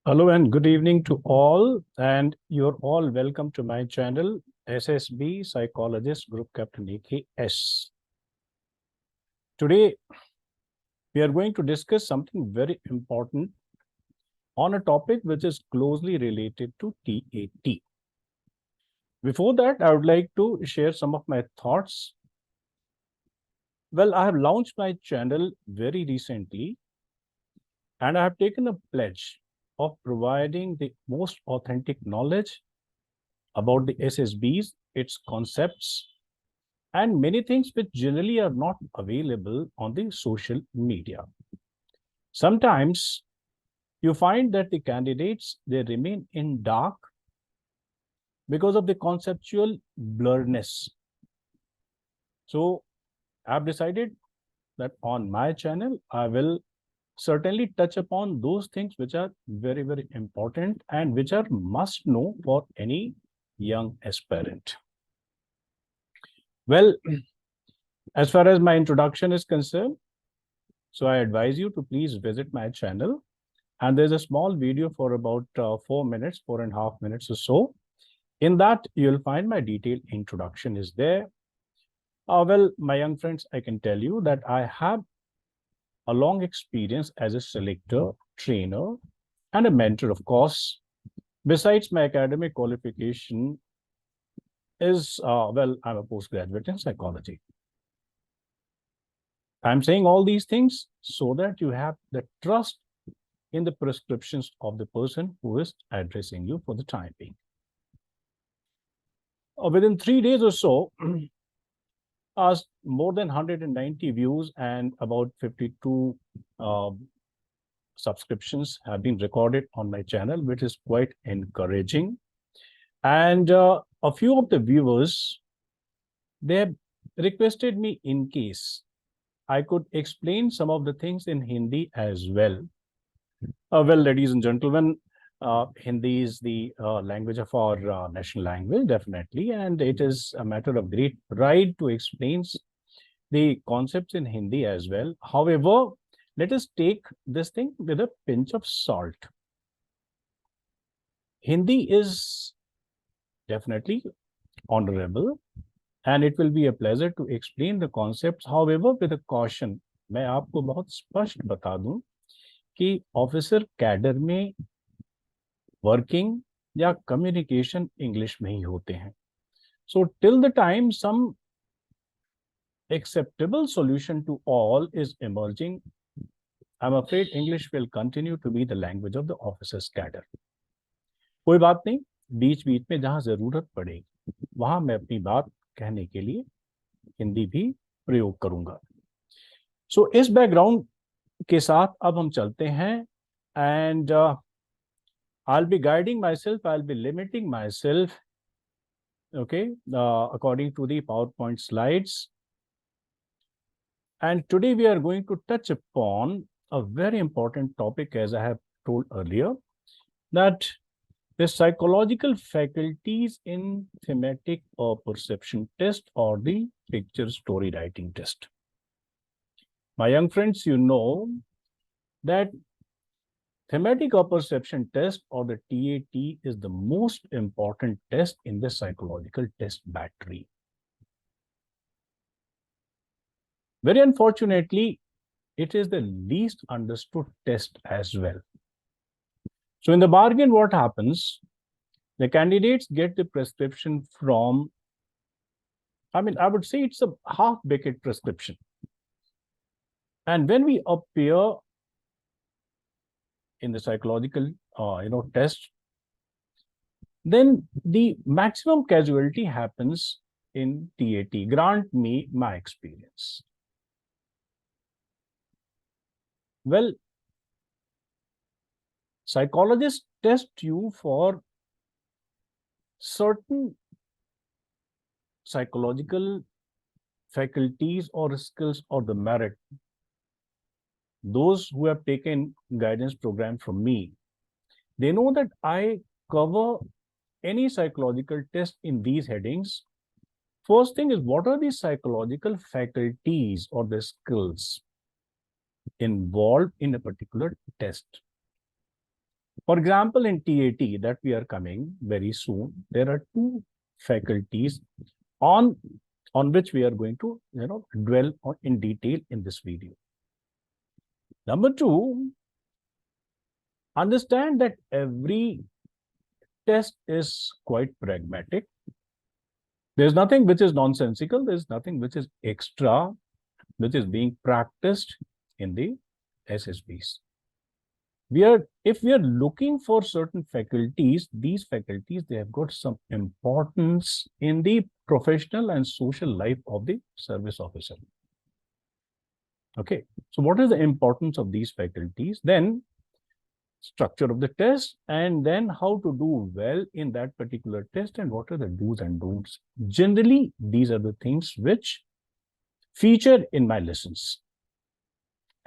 Hello and good evening to all, and you're all welcome to my channel, SSB Psychologist Group Captain AKS. Today, we are going to discuss something very important on a topic which is closely related to TAT. Before that, I would like to share some of my thoughts. Well, I have launched my channel very recently, and I have taken a pledge of providing the most authentic knowledge about the SSBs, its concepts, and many things which generally are not available on the social media. Sometimes you find that the candidates, they remain in dark because of the conceptual blurriness. So I've decided that on my channel, I will certainly touch upon those things which are very, very important and which are must know for any young aspirant. Well, as far as my introduction is concerned, so I advise you to please visit my channel. And there's a small video for about 4 minutes, 4.5 minutes or so. In that, you'll find my detailed introduction is there. Well, my young friends, I can tell you that I have a long experience as a selector, trainer, and a mentor, of course. Besides my academic qualification is, well, I'm a postgraduate in psychology. I'm saying all these things so that you have the trust in the prescriptions of the person who is addressing you for the time being. Within 3 days or so, more than 190 views and about 52 subscriptions have been recorded on my channel, which is quite encouraging. And a few of the viewers, they have requested me in case I could explain some of the things in Hindi as well. Well, ladies and gentlemen, Hindi is the language of our national language, definitely, and it is a matter of great pride to explain the concepts in Hindi as well. However, let us take this thing with a pinch of salt. Hindi is definitely honorable, and it will be a pleasure to explain the concepts. However, with a caution, मैं आपको बहुत स्पष्ट बता दूं कि officer cadre में working या communication English में ही होते हैं. So till the time some acceptable solution to all is emerging, I'm afraid English will continue to be the language of the officers cadre. कोई बात नहीं, बीच बीच में जहां जरूरत पड़ेगी वहां मैं अपनी बात कहने के लिए हिंदी भी प्रयोग करूंगा. सो इस बैकग्राउंड के साथ अब हम चलते हैं, and I'll be guiding myself, I'll be limiting myself, okay, according to the PowerPoint slides. And today we are going to touch upon a very important topic, as I have told earlier, that the psychological faculties in thematic or perception test or the picture story writing test. My young friends, you know that thematic or perception test or the TAT is the most important test in the psychological test battery. Very unfortunately, it is the least understood test as well. So in the bargain, what happens? The candidates get the prescription from, I would say it's a half-baked prescription. And when we appear in the psychological, test, then the maximum casualty happens in TAT. Grant me my experience. Well, psychologists test you for certain psychological faculties or skills or the merit. Those who have taken guidance program from me, they know that I cover any psychological test in these headings. First thing is, what are the psychological faculties or the skills involved in a particular test? For example, in TAT that we are coming very soon, there are two faculties on which we are going to dwell on in detail in this video. Number two, understand that every test is quite pragmatic. There's nothing which is nonsensical. There's nothing which is extra, which is being practiced in the SSBs. If we are looking for certain faculties, these faculties, they have got some importance in the professional and social life of the service officer. Okay, so what is the importance of these faculties? Then structure of the test, and then how to do well in that particular test, and what are the do's and don'ts. Generally, these are the things which feature in my lessons.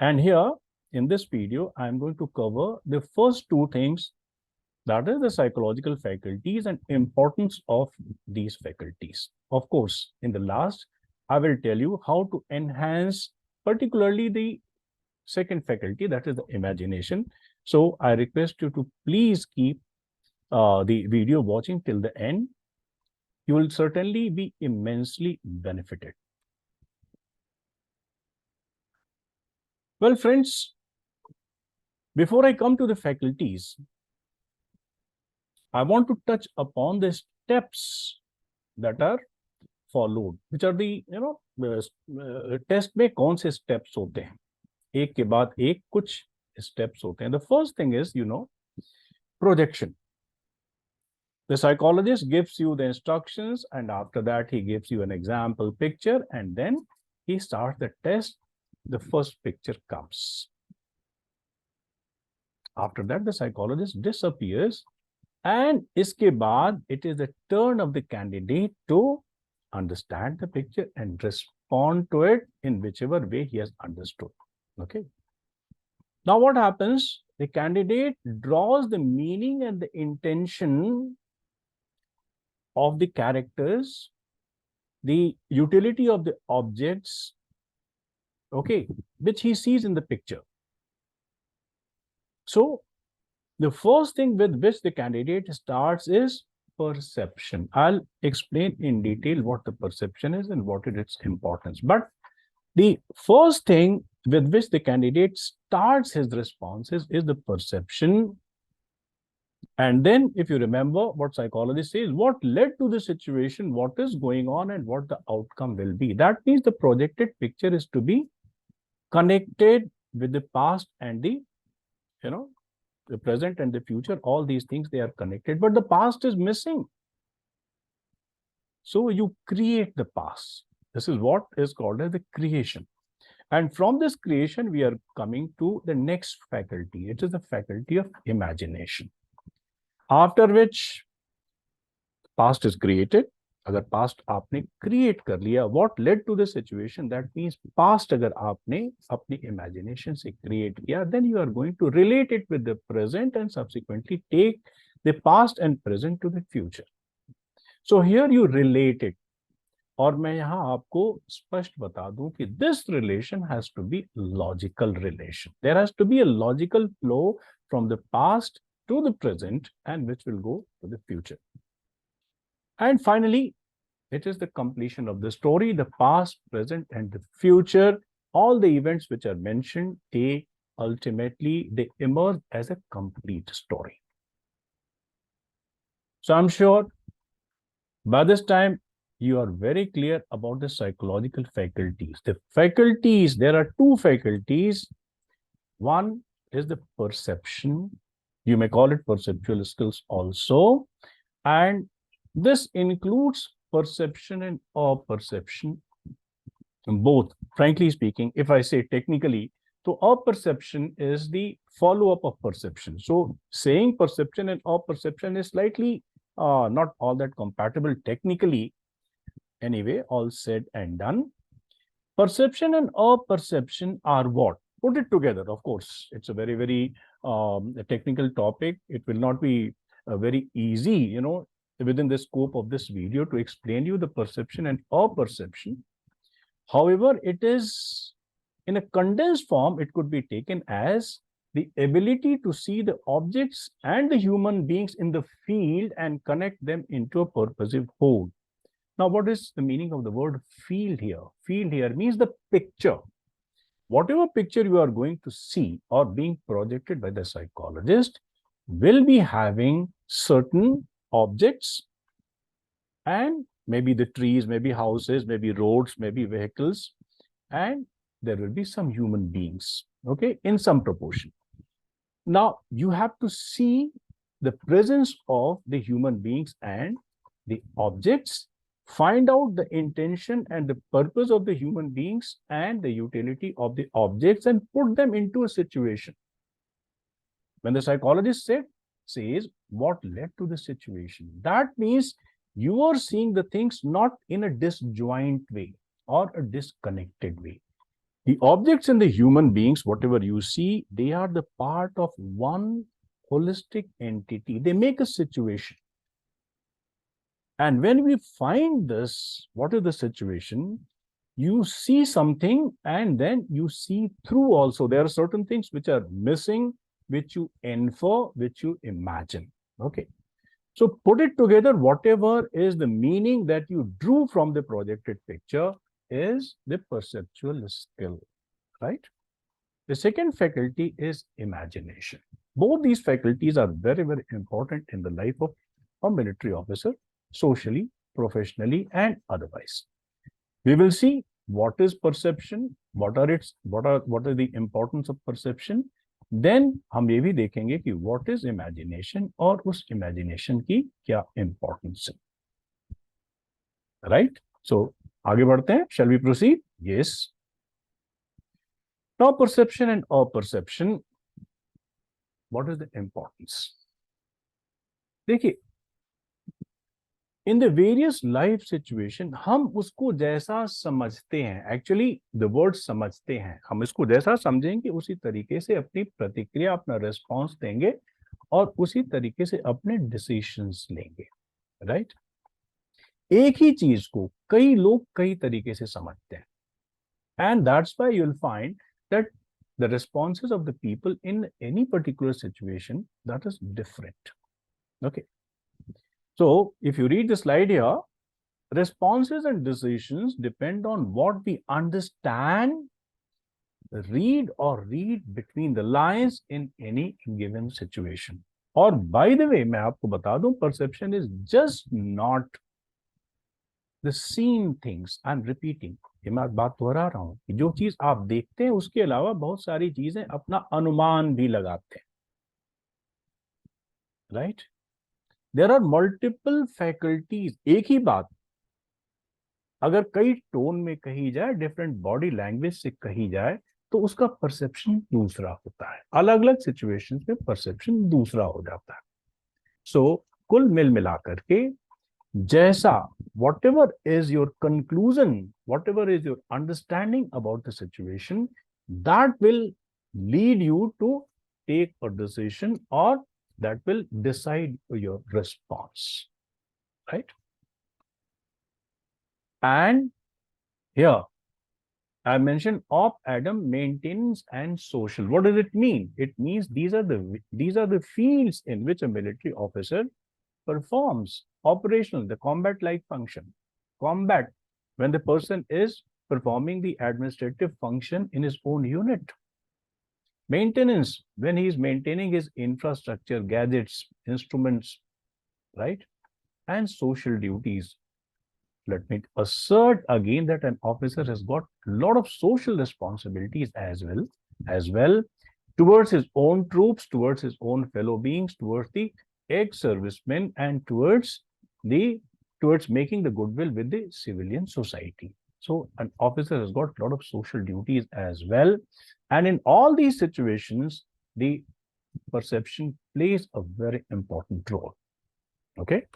And here in this video, I'm going to cover the first two things, that is the psychological faculties and importance of these faculties. Of course, in the last, I will tell you how to enhance particularly the second faculty, that is the imagination. So I request you to please keep the video watching till the end. You will certainly be immensely benefited. Well, friends, before I come to the faculties, I want to touch upon the steps that are followed, which are the test में कौन से steps होते हैं, एक के बाद एक कुछ steps होते हैं. The first thing is, projection. The psychologist gives you the instructions, and after that he gives you an example picture, and then he starts the test. The first picture comes. After that, the psychologist disappears, and iske baad, it is the turn of the candidate to understand the picture and respond to it in whichever way he has understood. Okay. Now what happens? The candidate draws the meaning and the intention of the characters, the utility of the objects, okay, which he sees in the picture. So the first thing with which the candidate starts is perception. I'll explain in detail what the perception is and what is its importance. But the first thing with which the candidate starts his responses is the perception. And then, if you remember what psychologist says, what led to the situation, what is going on, and what the outcome will be. That means the projected picture is to be connected with the past and the present and the future. All these things, they are connected, but the past is missing. So you create the past. This is what is called as the creation. And from this creation, we are coming to the next faculty. It is the faculty of imagination. After which, past is created. अगर past आपने create कर लिया, what led to the situation? That means past अगर आपने अपनी imagination से create किया, then you are going to relate it with the present and subsequently take the past and present to the future. So here you relate it. और मैं यहाँ आपको स्पष्ट बता दूं कि this relation has to be logical relation. There has to be a logical flow from the past to the present, and which will go to the future. And finally, it is the completion of the story, the past, present, and the future. All the events which are mentioned, they emerge as a complete story. So I'm sure by this time, you are very clear about the psychological faculties. The faculties, there are two faculties. One is the perception. You may call it perceptual skills also. And this includes perception and apperception, both. Frankly speaking, if I say technically, so apperception is the follow-up of perception. So saying perception and apperception is slightly not all that compatible technically. Anyway, all said and done. Perception and apperception are what? Put it together. Of course, it's a very, very technical topic. It will not be very easy, within the scope of this video to explain you the perception and apperception. However, it is in a condensed form, it could be taken as the ability to see the objects and the human beings in the field and connect them into a purposive whole. Now, what is the meaning of the word field here? Field here means the picture. Whatever picture you are going to see or being projected by the psychologist will be having certain objects and maybe the trees, maybe houses, maybe roads, maybe vehicles, and there will be some human beings, okay, in some proportion. Now, you have to see the presence of the human beings and the objects, find out the intention and the purpose of the human beings and the utility of the objects, and put them into a situation. When the psychologist says what led to the situation, that means you are seeing the things not in a disjoint way or a disconnected way. The objects and the human beings, whatever you see, they are the part of one holistic entity. They make a situation. And when we find this, what is the situation? You see something and then you see through also. There are certain things which are missing, which you infer, which you imagine. Okay. So put it together, whatever is the meaning that you drew from the projected picture is the perceptual skill, right? The second faculty is imagination. Both these faculties are very, very important in the life of a military officer, socially, professionally, and otherwise. We will see what is perception, what is the importance of perception. Then हम ये भी देखेंगे कि what is imagination और उस imagination की क्या importance है. Right? So आगे बढ़ते हैं. Shall we proceed? Yes. Now perception and perception. What is the importance? देखिए, in the various life situation, हम उसको जैसा समझते हैं, actually the word समझते हैं, हम इसको जैसा समझेंगे उसी तरीके से अपनी प्रतिक्रिया, अपना response देंगे और उसी तरीके से अपने decisions लेंगे, right? एक ही चीज को कई लोग कई तरीके से समझते हैं, and that's why you'll find that the responses of the people in any particular situation, that is different. Okay. So if you read the slide here, responses and decisions depend on what we understand, read between the lines in any given situation. Or by the way, मैं आपको बता दूं, perception is just not the seen things. I'm repeating. ये मैं बात दोहरा रहा हूं कि जो चीज आप देखते हैं उसके अलावा बहुत सारी चीजें अपना अनुमान भी लगाते हैं, right? There are multiple faculties. एक ही बात अगर कई टोन में कही जाए, डिफरेंट बॉडी लैंग्वेज से कही जाए, तो उसका परसेप्शन दूसरा होता है. अलग अलग सिचुएशंस में परसेप्शन दूसरा हो जाता है. सो कुल मिल मिलाकर के जैसा whatever is your conclusion, whatever is your understanding about the situation, that will lead you to take a decision or that will decide your response, right? And here I mentioned op, Adam, maintenance, and social. What does it mean? It means these are the fields in which a military officer performs operational, the combat-like function. Combat, when the person is performing the administrative function in his own unit. Maintenance, when he is maintaining his infrastructure, gadgets, instruments, right? And social duties. Let me assert again that an officer has got a lot of social responsibilities as well towards his own troops, towards his own fellow beings, towards the ex-servicemen, and towards making the goodwill with the civilian society. So an officer has got a lot of social duties as well. And in all these situations, the perception plays a very important role. Okay.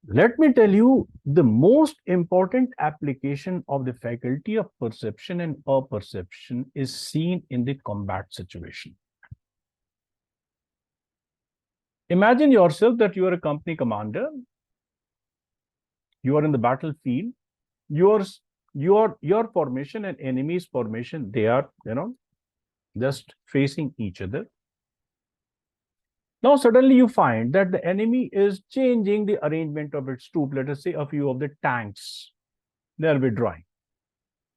Let me tell you the most important application of the faculty of perception and perception is seen in the combat situation. Imagine yourself that you are a company commander. You are in the battlefield. Your formation and enemy's formation, they are, just facing each other. Now, suddenly you find that the enemy is changing the arrangement of its troops. Let us say a few of the tanks, they are withdrawing.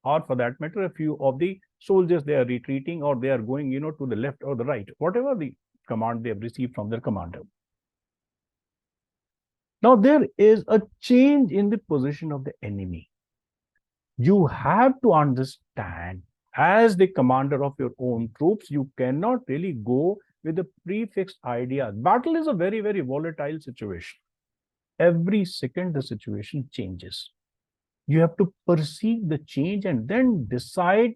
Or for that matter, a few of the soldiers, they are retreating, or they are going, to the left or the right, whatever the command they have received from their commander. Now, there is a change in the position of the enemy. You have to understand, as the commander of your own troops, you cannot really go with the prefixed ideas. Battle is a very, very volatile situation. Every second, the situation changes. You have to perceive the change and then decide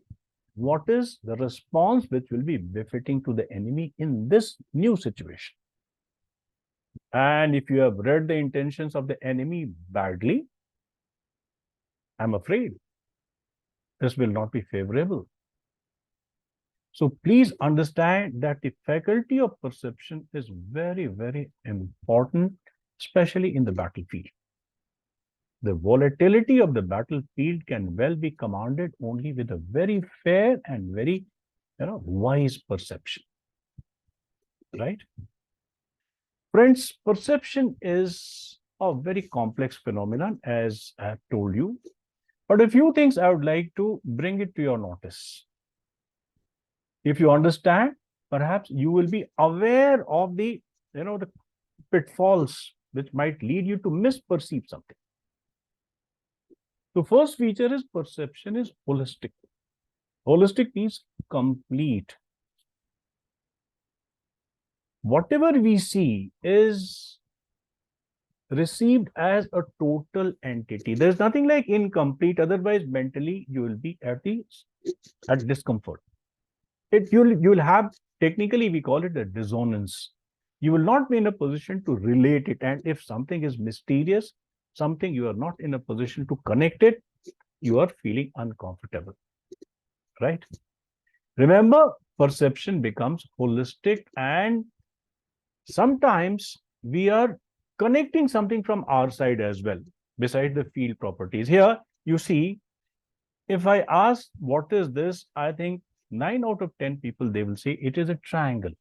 what is the response which will be befitting to the enemy in this new situation. And if you have read the intentions of the enemy badly, I'm afraid this will not be favorable. So please understand that the faculty of perception is very, very important, especially in the battlefield. The volatility of the battlefield can well be commanded only with a very fair and very, wise perception, right? Friends, perception is a very complex phenomenon, as I have told you. But a few things I would like to bring it to your notice. If you understand, perhaps you will be aware of the, the pitfalls which might lead you to misperceive something. The first feature is perception is holistic. Holistic means complete. Whatever we see is received as a total entity. There's nothing like incomplete, otherwise mentally you will be at discomfort. You'll have, technically we call it a dissonance. You will not be in a position to relate it, and if something is mysterious, something you are not in a position to connect it, you are feeling uncomfortable, right? Remember, perception becomes holistic, and sometimes we are connecting something from our side as well, besides the field properties. Here, you see, if I ask what is this, I think 9 out of 10 people, they will say it is a triangle.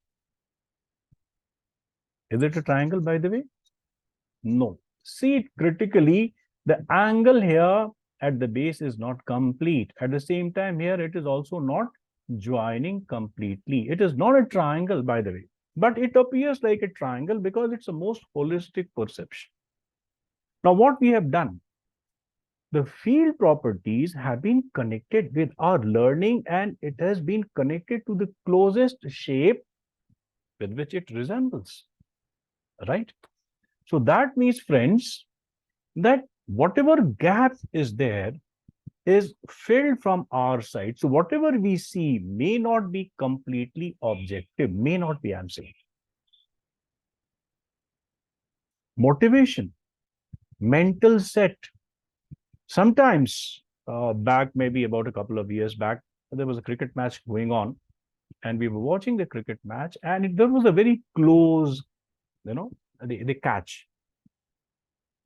Is it a triangle, by the way? No. See it critically. The angle here at the base is not complete. At the same time, here it is also not joining completely. It is not a triangle, by the way, but it appears like a triangle because it's the most holistic perception. Now, what we have done, the field properties have been connected with our learning, and it has been connected to the closest shape with which it resembles, right? So that means, friends, that whatever gap is there is filled from our side. So whatever we see may not be completely objective, may not be, I'm saying. Motivation, mental set. Sometimes back, maybe about a couple of years back, there was a cricket match going on, and we were watching the cricket match, and there was a very close, the catch.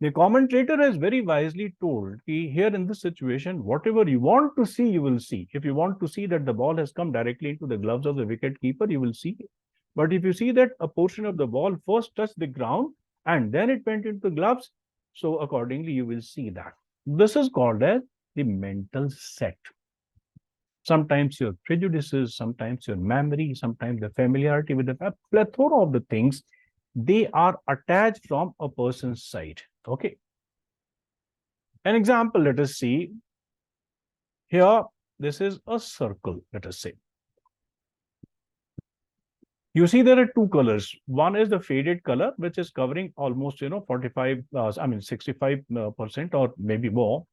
The commentator has very wisely told, here in this situation, whatever you want to see, you will see. If you want to see that the ball has come directly into the gloves of the wicket keeper, you will see it. But if you see that a portion of the ball first touched the ground and then it went into the gloves, so accordingly, you will see that. This is called as the mental set. Sometimes your prejudices, sometimes your memory, sometimes the familiarity with the plethora of the things, they are attached from a person's side. Okay. An example, let us see. Here, this is a circle, let us say. You see there are two colors. One is the faded color, which is covering almost, 65% or maybe more.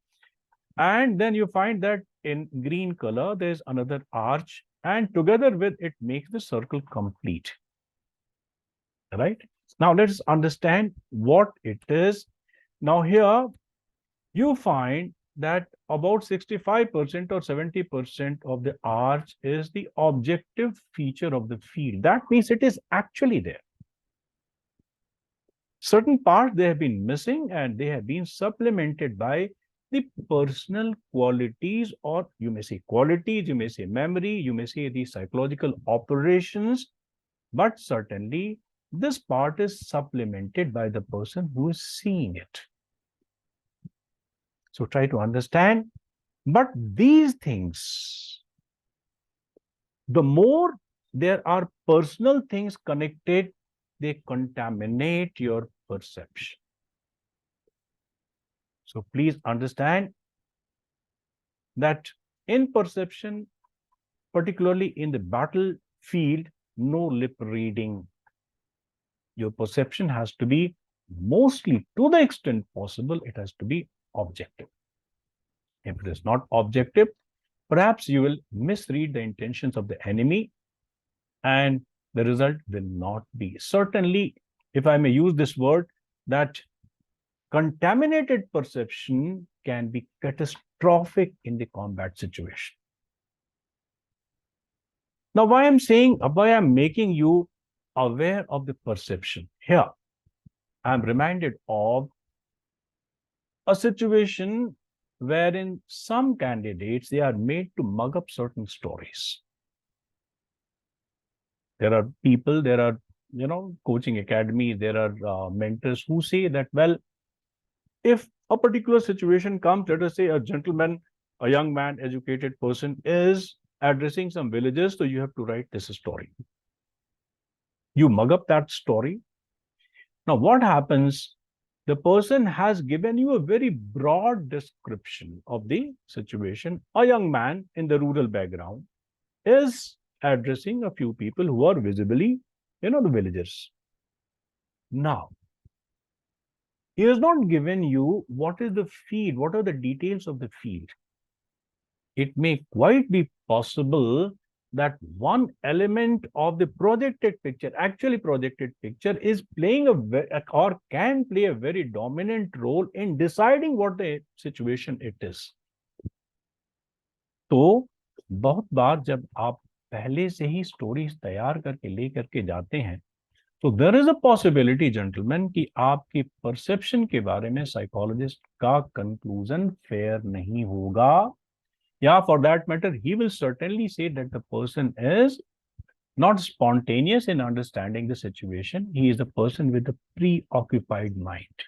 And then you find that in green color, there's another arch, and together with it makes the circle complete. Right? Now, let's understand what it is. Now, here you find that about 65% or 70% of the arch is the objective feature of the field. That means it is actually there. Certain parts, they have been missing, and they have been supplemented by the personal qualities, or you may say qualities, you may say memory, you may say the psychological operations, but certainly this part is supplemented by the person who is seeing it. So try to understand. But these things, the more there are personal things connected, they contaminate your perception. So please understand that in perception, particularly in the battlefield, no lip reading. Your perception has to be, mostly to the extent possible, it has to be objective. If it is not objective, perhaps you will misread the intentions of the enemy and the result will not be. Certainly, if I may use this word, that contaminated perception can be catastrophic in the combat situation. Now, why I'm making you aware of the perception here, I'm reminded of a situation wherein some candidates, they are made to mug up certain stories. There are people, there are, coaching academies, there are mentors who say that, well, if a particular situation comes, let us say a gentleman, a young man, educated person is addressing some villages, so you have to write this story. You mug up that story. Now, what happens? The person has given you a very broad description of the situation. A young man in the rural background is addressing a few people who are visibly, the villagers. Now, he has not given you what is the field, what are the details of the field. It may quite be possible that one element of the projected picture, actually projected picture, is playing or can play a very dominant role in deciding what the situation it is. तो बहुत बार जब आप पहले से ही stories तैयार करके लेकर के जाते हैं, तो there is a possibility gentleman कि आपकी परसेप्शन के बारे में साइकोलॉजिस्ट का कंक्लूजन फेयर नहीं होगा. Yeah, for that matter, he will certainly say that the person is not spontaneous in understanding the situation. He is a person with a preoccupied mind.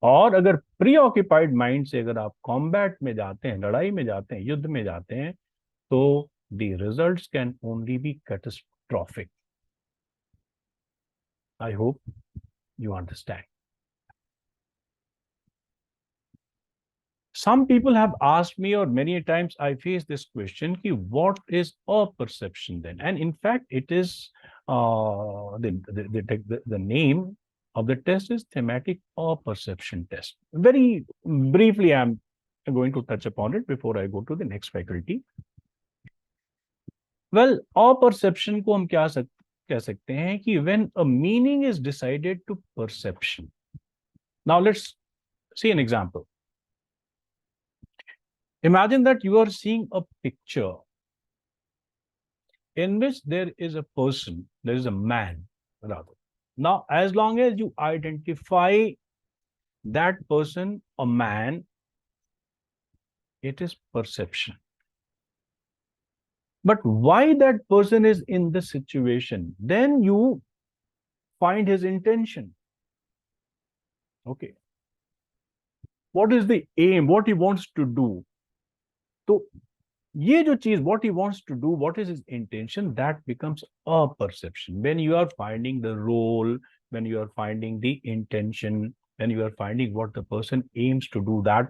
और अगर preoccupied mind से अगर आप combat में जाते हैं, लड़ाई में जाते हैं, युद्ध में जाते हैं, तो the results can only be catastrophic. I hope you understand. Some people have asked me, or many times I face this question, ki what is a perception then? And in fact, it is the name of the test is thematic perception test. Very briefly, I'm going to touch upon it before I go to the next faculty. Well, perception को हम क्या कह सकते हैं कि when a meaning is decided to perception. Now let's see an example. Imagine that you are seeing a picture in which there is a person, there is a man, rather. Now, as long as you identify that person, a man, it is perception. But why that person is in this situation? Then you find his intention. Okay. What is the aim? What he wants to do? So, ये जो चीज, what he wants to do, what is his intention, that becomes a perception. When you are finding the role, when you are finding the intention, when you are finding what the person aims to do, that,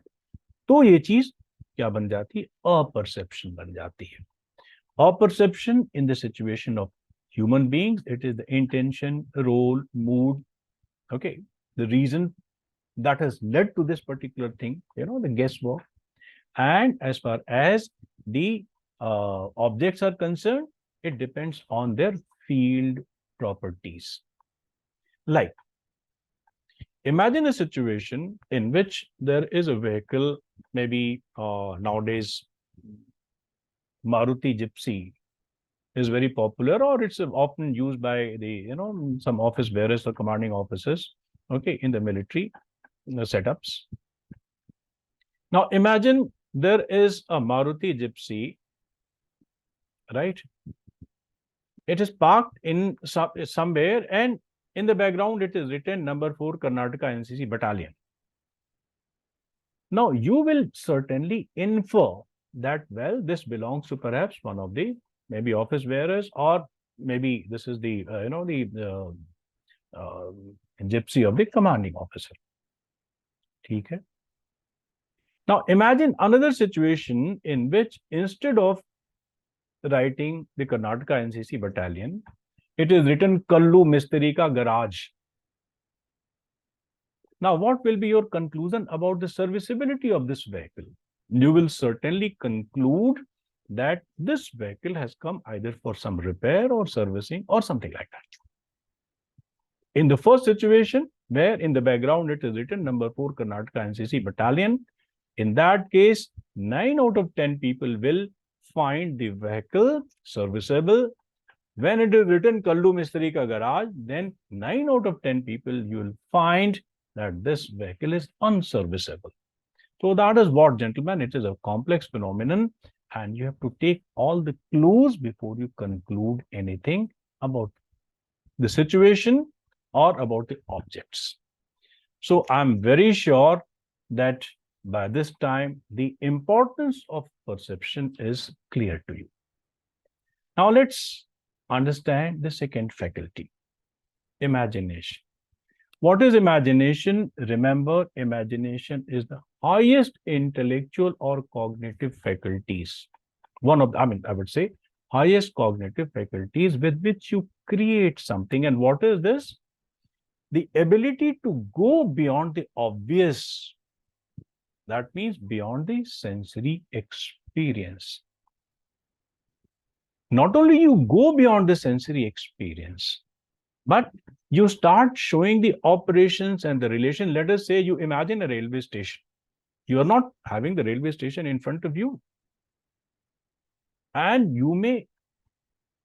तो ये चीज क्या बन जाती है? A perception बन जाती है. A perception in the situation of human beings, it is the intention, role, mood, okay, the reason that has led to this particular thing, the guesswork. And as far as the objects are concerned, it depends on their field properties. Like, imagine a situation in which there is a vehicle, maybe nowadays Maruti Gypsy is very popular, or it's often used by the, some office bearers or commanding officers, okay, in the military setups. Now imagine there is a Maruti Gypsy, right? It is parked in somewhere, and in the background it is written number 4 Karnataka NCC Battalion. Now you will certainly infer that, well, this belongs to perhaps one of the maybe office bearers, or maybe this is the uh, gypsy of the commanding officer. Okay. Now imagine another situation in which instead of writing the Karnataka NCC Battalion, it is written Kallu Mistri Ka Garage. Now, what will be your conclusion about the serviceability of this vehicle? You will certainly conclude that this vehicle has come either for some repair or servicing or something like that. In the first situation, where in the background it is written number 4 Karnataka NCC Battalion, in that case, 9 out of 10 people will find the vehicle serviceable. When it is written Kallu Mistri Ka Garage, then 9 out of 10 people you will find that this vehicle is unserviceable. So that is what, gentlemen, it is a complex phenomenon, and you have to take all the clues before you conclude anything about the situation or about the objects. So I'm very sure that by this time, the importance of perception is clear to you. Now let's understand the second faculty, imagination. What is imagination? Remember, imagination is the highest intellectual or cognitive faculties. I would say, highest cognitive faculties with which you create something. And what is this? The ability to go beyond the obvious. That means beyond the sensory experience. Not only you go beyond the sensory experience, but you start showing the operations and the relation. Let us say you imagine a railway station. You are not having the railway station in front of you. And you may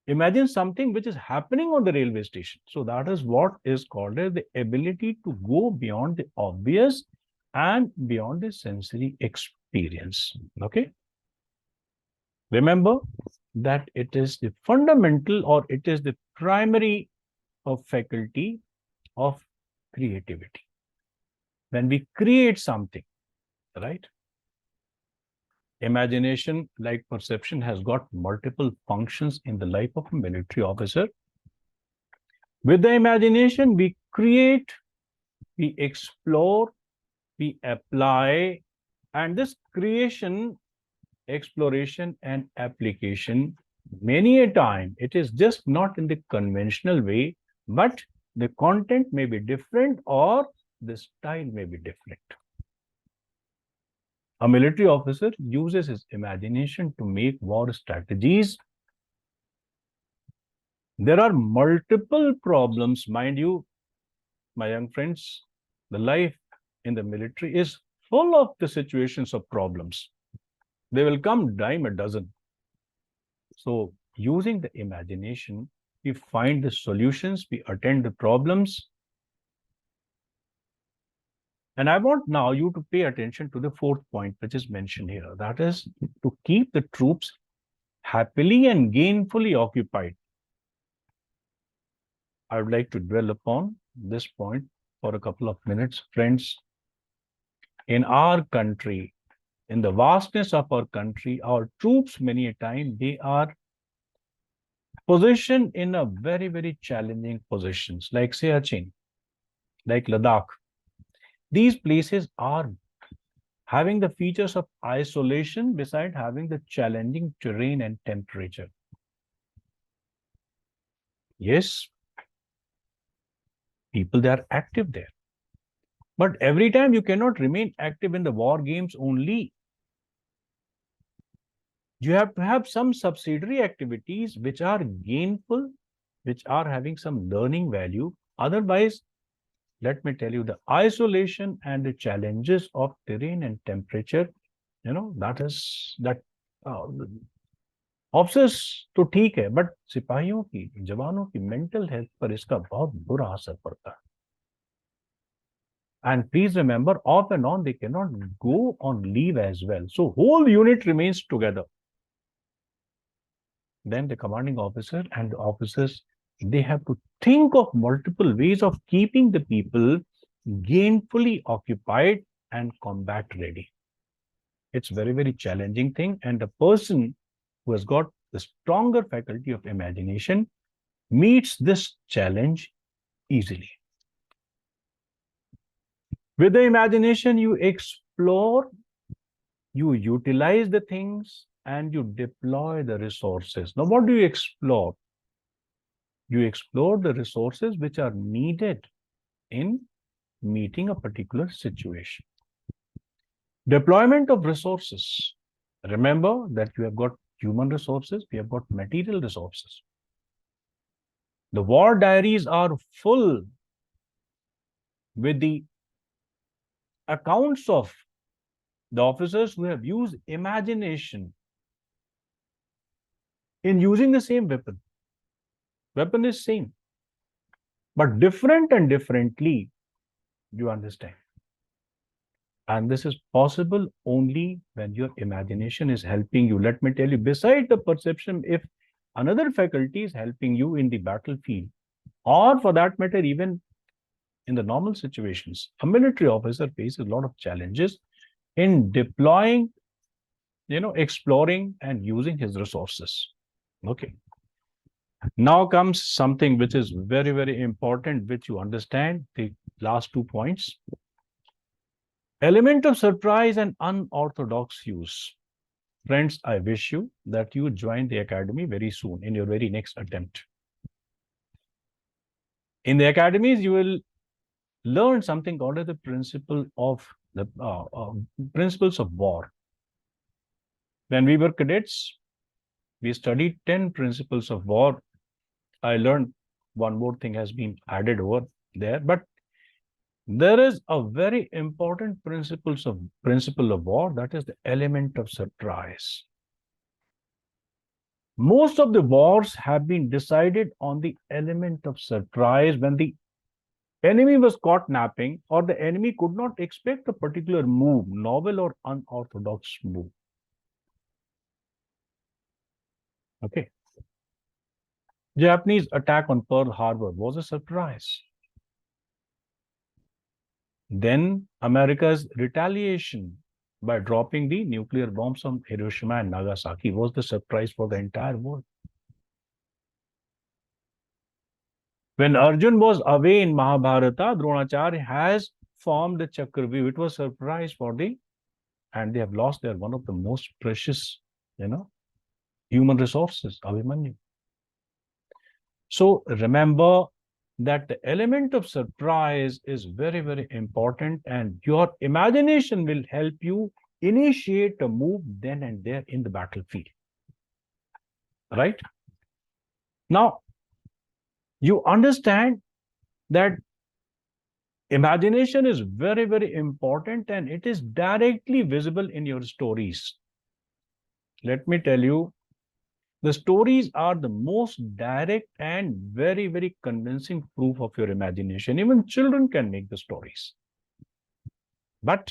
imagine something which is happening on the railway station. So that is what is called as the ability to go beyond the obvious and beyond the sensory experience. Okay. Remember that it is the fundamental, or it is the primary of faculty of creativity. When we create something, right? Imagination, like perception, has got multiple functions in the life of a military officer. With the imagination, we create, we explore, we apply, and this creation, exploration, and application, many a time, it is just not in the conventional way, but the content may be different or the style may be different. A military officer uses his imagination to make war strategies. There are multiple problems, mind you, my young friends. The life in the military is full of the situations of problems. They will come dime a dozen. So using the imagination, we find the solutions, we attend the problems. And I want now you to pay attention to the fourth point, which is mentioned here. That is to keep the troops happily and gainfully occupied. I would like to dwell upon this point for a couple of minutes. Friends, in our country, in the vastness of our country, our troops, many a time, they are positioned in a very, very challenging positions, like Siachen, like Ladakh. These places are having the features of isolation beside having the challenging terrain and temperature. Yes, people, they are active there. But every time you cannot remain active in the war games only. You have to have some subsidiary activities which are gainful, which are having some learning value. Otherwise, let me tell you, the isolation and the challenges of terrain and temperature, that officers तो ठीक है, but सिपाहियों की, जवानों की mental health पर इसका बहुत बुरा असर पड़ता है. And please remember, off and on, they cannot go on leave as well. So whole unit remains together. Then the commanding officer and the officers, they have to think of multiple ways of keeping the people gainfully occupied and combat ready. It's very, very challenging thing. And the person who has got the stronger faculty of imagination meets this challenge easily. With the imagination, you explore, you utilize the things, and you deploy the resources. Now, what do you explore? You explore the resources which are needed in meeting a particular situation. Deployment of resources. Remember that you have got human resources, we have got material resources. The war diaries are full with the accounts of the officers who have used imagination in using the same weapon. Weapon is same, but different and differently, you understand. And this is possible only when your imagination is helping you. Let me tell you, beside the perception, if another faculty is helping you in the battlefield, or for that matter, even in the normal situations, a military officer faces a lot of challenges in deploying, exploring and using his resources. Okay. Now comes something which is very, very important, which you understand, the last 2 points. Element of surprise and unorthodox use. Friends, I wish you that you join the academy very soon in your very next attempt. In the academies, you will learn something called the principles of war. When we were cadets, we studied 10 principles of war. I learned one more thing has been added over there, but there is a very important principle of war, that is the element of surprise. Most of the wars have been decided on the element of surprise. When the enemy was caught napping, or the enemy could not expect a particular move, novel or unorthodox move. Okay. Japanese attack on Pearl Harbor was a surprise. Then America's retaliation by dropping the nuclear bombs on Hiroshima and Nagasaki was the surprise for the entire world. When Arjun was away in Mahabharata, Dronacharya has formed the Chakravyuh. It was a surprise for and they have lost their one of the most precious, human resources, Abhimanyu. So remember that the element of surprise is very, very important, and your imagination will help you initiate a move then and there in the battlefield. Right? Now, you understand that imagination is very, very important, and it is directly visible in your stories. Let me tell you, the stories are the most direct and very, very convincing proof of your imagination. Even children can make the stories. But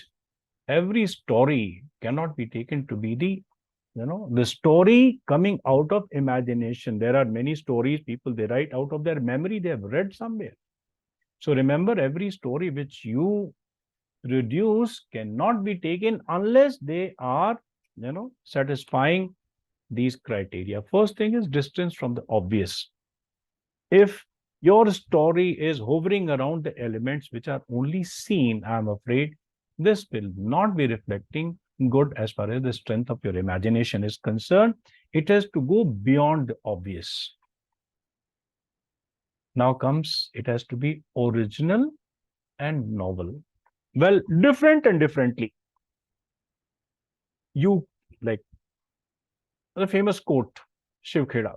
every story cannot be taken to be the story coming out of imagination. There are many stories people, they write out of their memory, they have read somewhere. So remember, every story which you reduce cannot be taken unless they are, satisfying these criteria. First thing is distance from the obvious. If your story is hovering around the elements which are only seen, I'm afraid this will not be reflecting good as far as the strength of your imagination is concerned. It has to go beyond the obvious. Now comes, it has to be original and novel. Well, different and differently. You, like the famous quote, Shiv Kheda,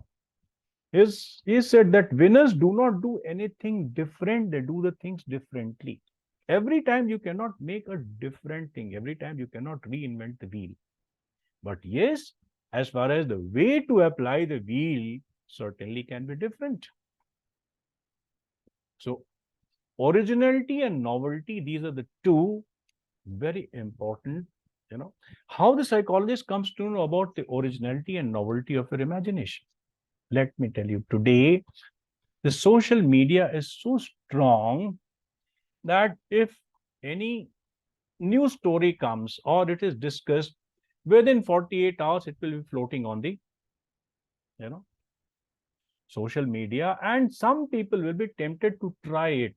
he said that winners do not do anything different, they do the things differently. Every time you cannot make a different thing, every time you cannot reinvent the wheel. But yes, as far as the way to apply the wheel certainly can be different. So Originality and novelty, these are the two very important, how the psychologist comes to know about the originality and novelty of your imagination. Let me tell you, today, the social media is so strong that if any new story comes or it is discussed, within 48 hours, it will be floating on the, social media, and some people will be tempted to try it.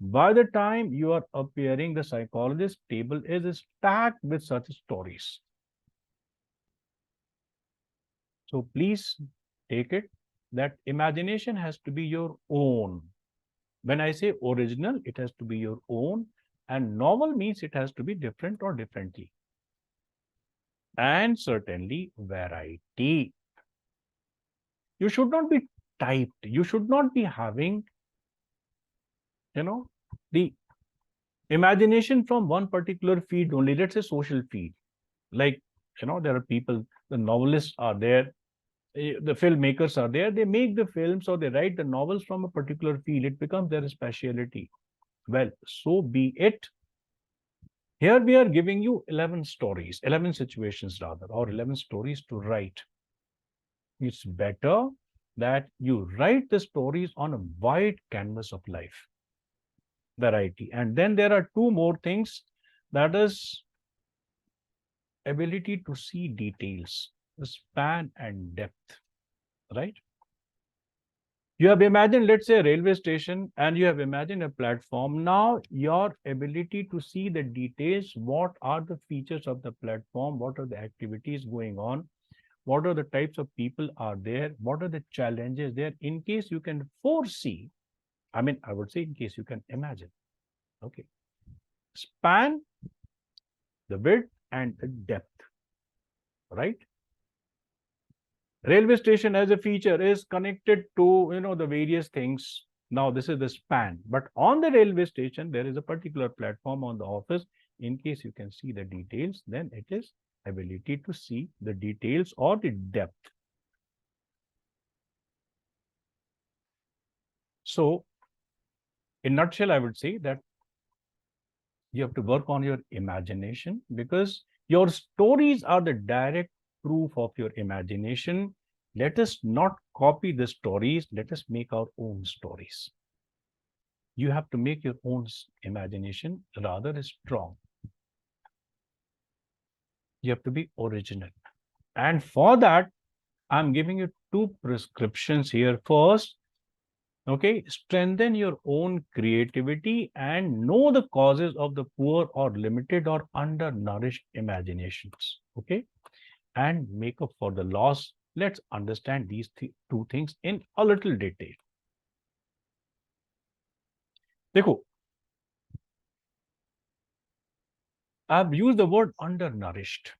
By the time you are appearing, the psychologist table is stacked with such stories. So please take it that imagination has to be your own. When I say original, it has to be your own, and novel means it has to be different or differently. And certainly variety. You should not be typed. You should not be having, the imagination from one particular feed only. Let's say social feed. Like, there are people, the novelists are there, the filmmakers are there, they make the films or they write the novels from a particular field. It becomes their specialty. Well, so be it. Here we are giving you 11 stories, 11 situations rather, or 11 stories to write. It's better that you write the stories on a wide canvas of life. Variety. And then there are two more things, that is ability to see details, the span and depth, right? You have imagined, let's say, a railway station, and you have imagined a platform. Now, your ability to see the details, what are the features of the platform, what are the activities going on, what are the types of people are there, what are the challenges there, in case you can foresee, I would say in case you can imagine. Okay. Span, the width, and the depth, right? Railway station as a feature is connected to, the various things. Now, this is the span. But on the railway station, there is a particular platform on the office. In case you can see the details, then it is ability to see the details or the depth. So, in nutshell, I would say that you have to work on your imagination, because your stories are the direct proof of your imagination. Let us not copy the stories. Let us make our own stories. You have to make your own imagination rather strong. You have to be original. And for that, I'm giving you two prescriptions here. First, okay, strengthen your own creativity and know the causes of the poor or limited or undernourished imaginations. Okay, and make up for the loss. Let's understand these two things in a little detail. देखो, I've used the word undernourished.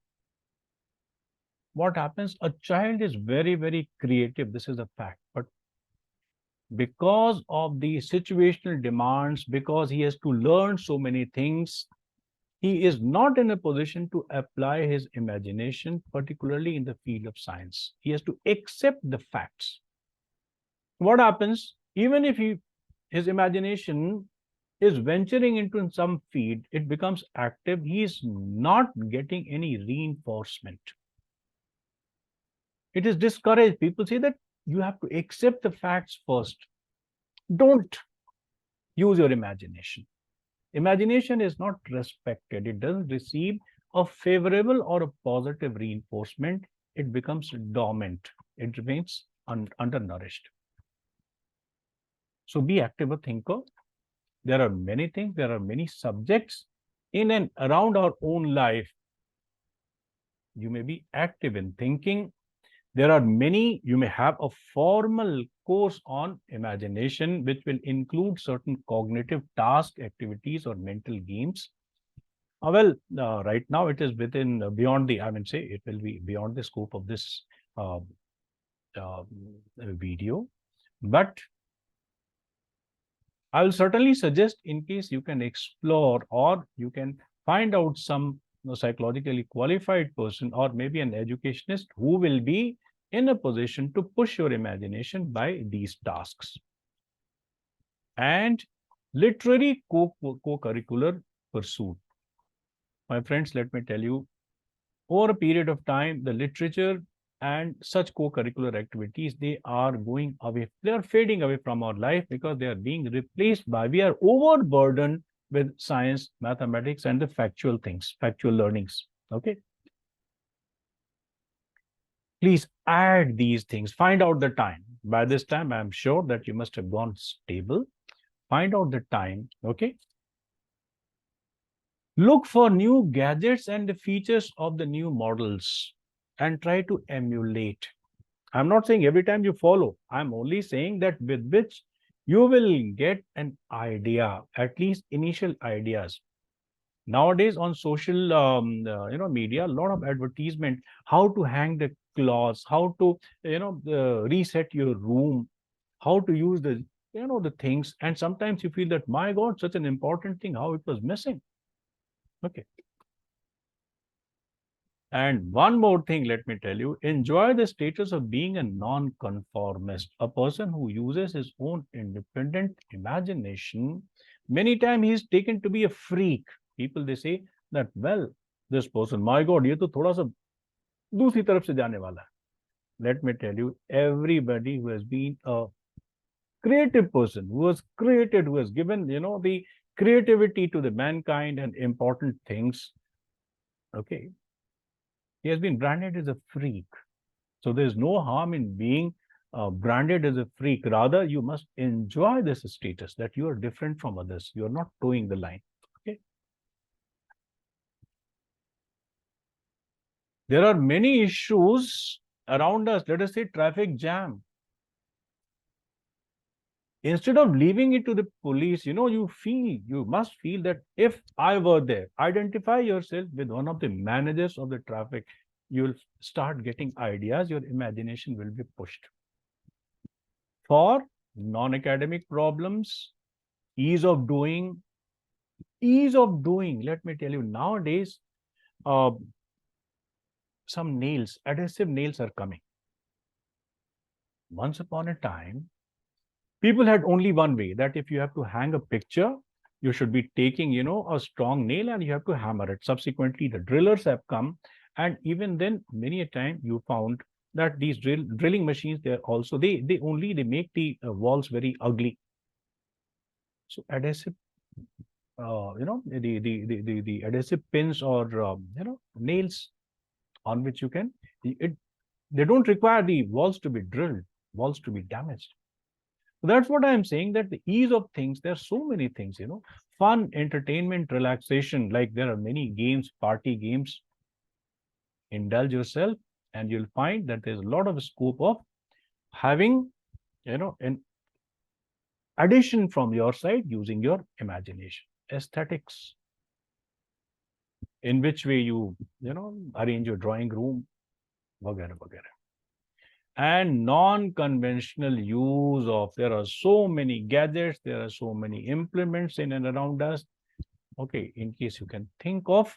What happens? A child is very, very creative. This is a fact. But because of the situational demands, because he has to learn so many things, he is not in a position to apply his imagination, particularly in the field of science. He has to accept the facts. What happens? Even if his imagination is venturing into some field, it becomes active, he is not getting any reinforcement. It is discouraged. People say that you have to accept the facts first. Don't use your imagination. Imagination is not respected. It doesn't receive a favorable or a positive reinforcement. It becomes dormant. It remains undernourished. So be active a thinker. There are many things, there are many subjects in and around our own life. You may be active in thinking. There are many, you may have a formal course on imagination, which will include certain cognitive task activities or mental games. Right now it is within, beyond the, it will be beyond the scope of this video. But I will certainly suggest, in case you can explore or you can find out some psychologically qualified person or maybe an educationist who will be in a position to push your imagination by these tasks. And Literary co-curricular pursuit. My friends, let me tell you, over a period of time, the literature and such co-curricular activities, they are going away. They are fading away from our life because they are being replaced by, we are overburdened with science, mathematics, and the factual things, factual learnings. Okay. Please add these things. Find out the time. By this time, I'm sure that you must have gone stable. Find out the time. Okay. Look for new gadgets and the features of the new models and try to emulate. I'm not saying every time you follow. I'm only saying that with which you will get an idea, at least initial ideas. Nowadays on social, media, a lot of advertisement, how to hang the clothes, how to, reset your room, how to use the, the things. And sometimes you feel that, my God, such an important thing, how it was missing. Okay. And one more thing, let me tell you, enjoy the status of being a non-conformist, a person who uses his own independent imagination. Many times he is taken to be a freak. People, they say that, well, this person, my God, ये तो थोड़ा सा दूसरी तरफ से जाने वाला है. Let me tell you, everybody who has been a creative person, who has created, who has given, the creativity to the mankind and important things, okay, he has been branded as a freak. So there's no harm in being branded as a freak. Rather, you must enjoy this status that you are different from others. You are not towing the line. Okay. There are many issues around us. Let us say traffic jam. Instead of leaving it to the police, you must feel that if I were there, identify yourself with one of the managers of the traffic. You'll start getting ideas. Your imagination will be pushed. For non-academic problems, ease of doing, let me tell you, nowadays, some nails, adhesive nails are coming. Once upon a time, people had only one way, that if you have to hang a picture, you should be taking, a strong nail and you have to hammer it. Subsequently, the drillers have come. And even then, many a time you found that these drilling machines, they're also, they make the walls very ugly. So adhesive, the adhesive pins or, nails on which you can, they don't require the walls to be drilled, walls to be damaged. So that's what I'm saying, that the ease of things, there are so many things, fun, entertainment, relaxation, like there are many games, party games. Indulge yourself and you'll find that there's a lot of scope of having, an addition from your side using your imagination. Aesthetics, in which way you, arrange your drawing room, vagara, vagara. And non-conventional use of, there are so many gadgets, there are so many implements in and around us. Okay, in case you can think of,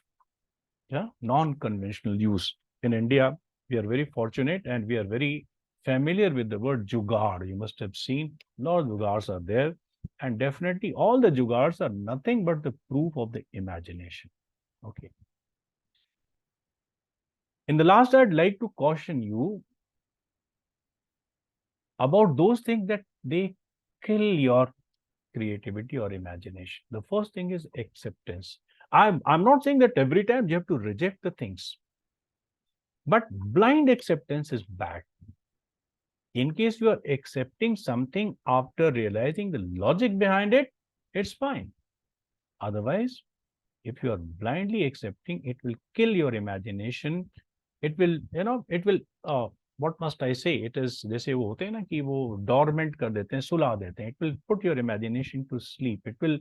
non-conventional use. In India, we are very fortunate and we are very familiar with the word jugaad. You must have seen a lot of jugaads are there. And definitely all the jugaads are nothing but the proof of the imagination. Okay. In the last, I'd like to caution you about those things that they kill your creativity or imagination. The first thing is acceptance. I'm not saying that every time you have to reject the things, but blind acceptance is bad. In case you are accepting something after realizing the logic behind it, it's fine. Otherwise, if you are blindly accepting, it will kill your imagination. It will, what must I say? It is, जैसे वो होते हैं ना कि वो dormant कर देते हैं, सुला देते हैं. It will put your imagination to sleep. It will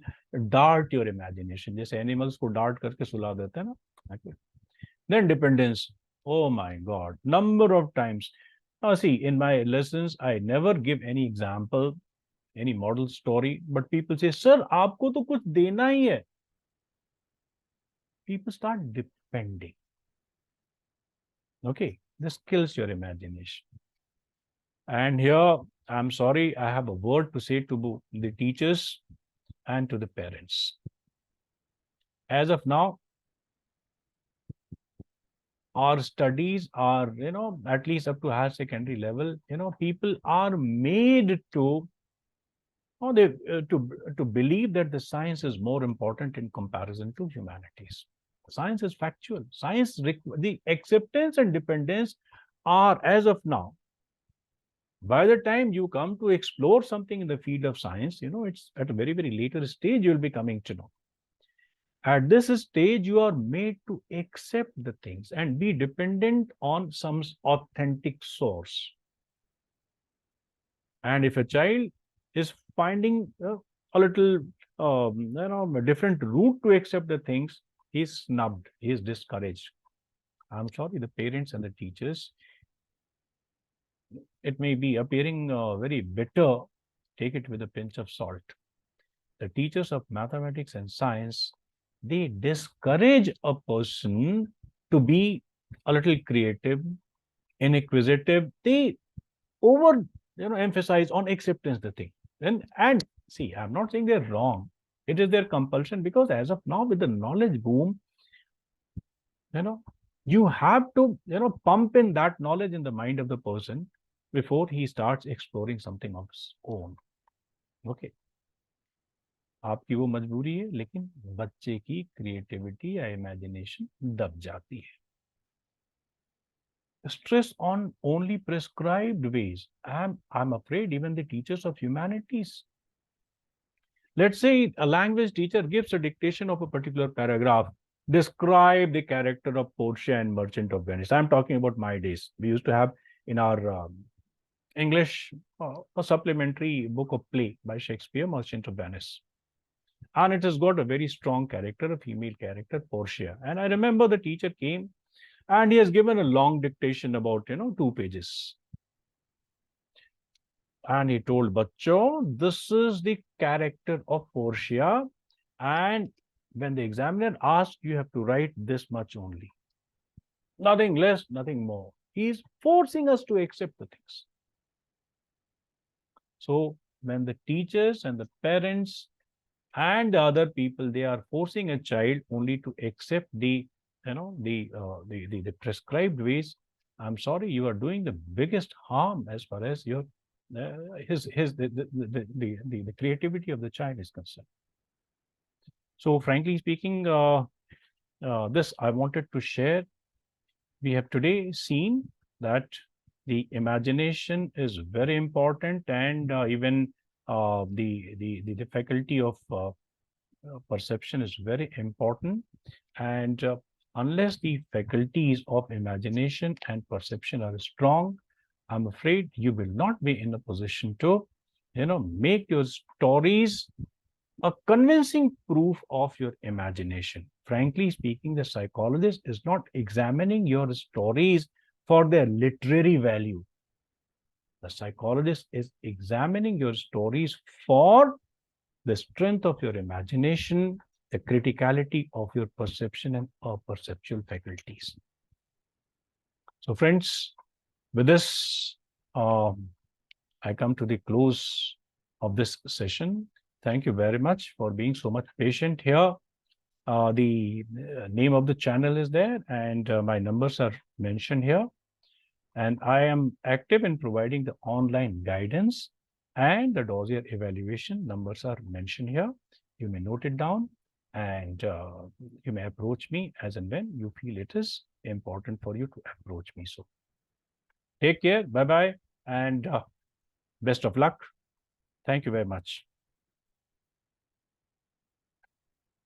dart your imagination. जैसे animals को dart करके सुला देते हैं ना. Okay. Then dependence. Oh my God, number of times. See, in my lessons, I never give any example, any model story, but people say, sir, आपको तो कुछ देना ही है. People start depending. Okay, this kills your imagination. And here, I'm sorry, I have a word to say to the teachers and to the parents. As of now, our studies are, at least up to higher secondary level, people are made to, to believe that the science is more important in comparison to humanities. Science is factual. The acceptance and dependence are, as of now, by the time you come to explore something in the field of science, it's at a very, very later stage you'll be coming to know. At this stage, you are made to accept the things and be dependent on some authentic source. And if a child is finding a little, a different route to accept the things, he's snubbed, he is discouraged. I'm sorry, the parents and the teachers, it may be appearing very bitter, take it with a pinch of salt. The teachers of mathematics and science, they discourage a person to be a little creative, inquisitive. They over, emphasize on acceptance the thing. And see, I'm not saying they're wrong. It is their compulsion, because as of now, with the knowledge boom, you have to, pump in that knowledge in the mind of the person before he starts exploring something of his own. Okay. आपकी वो मजबूरी है, लेकिन बच्चे की creativity या imagination दब जाती है. Stress on only prescribed ways. I'm afraid even the teachers of humanities. Let's say a language teacher gives a dictation of a particular paragraph. Describe the character of Portia and Merchant of Venice. I'm talking about my days. We used to have in our English a supplementary book of play by Shakespeare, Merchant of Venice. And it has got a very strong character, a female character, Portia. And I remember the teacher came and he has given a long dictation about, 2 pages. And he told Bachcho, this is the character of Portia. And when the examiner asked, you have to write this much only. Nothing less, nothing more. He is forcing us to accept the things. So when the teachers and the parents and the other people, they are forcing a child only to accept the prescribed ways, I'm sorry, you are doing the biggest harm as far as your the creativity of the child is concerned. So frankly speaking, this I wanted to share. We have today seen that the imagination is very important, and even the faculty of perception is very important. And unless the faculties of imagination and perception are strong, I'm afraid you will not be in a position to, make your stories a convincing proof of your imagination. Frankly speaking, the psychologist is not examining your stories for their literary value. The psychologist is examining your stories for the strength of your imagination, the criticality of your perception and perceptual faculties. So friends, with this, I come to the close of this session. Thank you very much for being so much patient here. The name of the channel is there, and my numbers are mentioned here. And I am active in providing the online guidance and the dossier evaluation. Numbers are mentioned here. You may note it down, and you may approach me as and when you feel it is important for you to approach me. So take care, bye-bye, and best of luck. Thank you very much.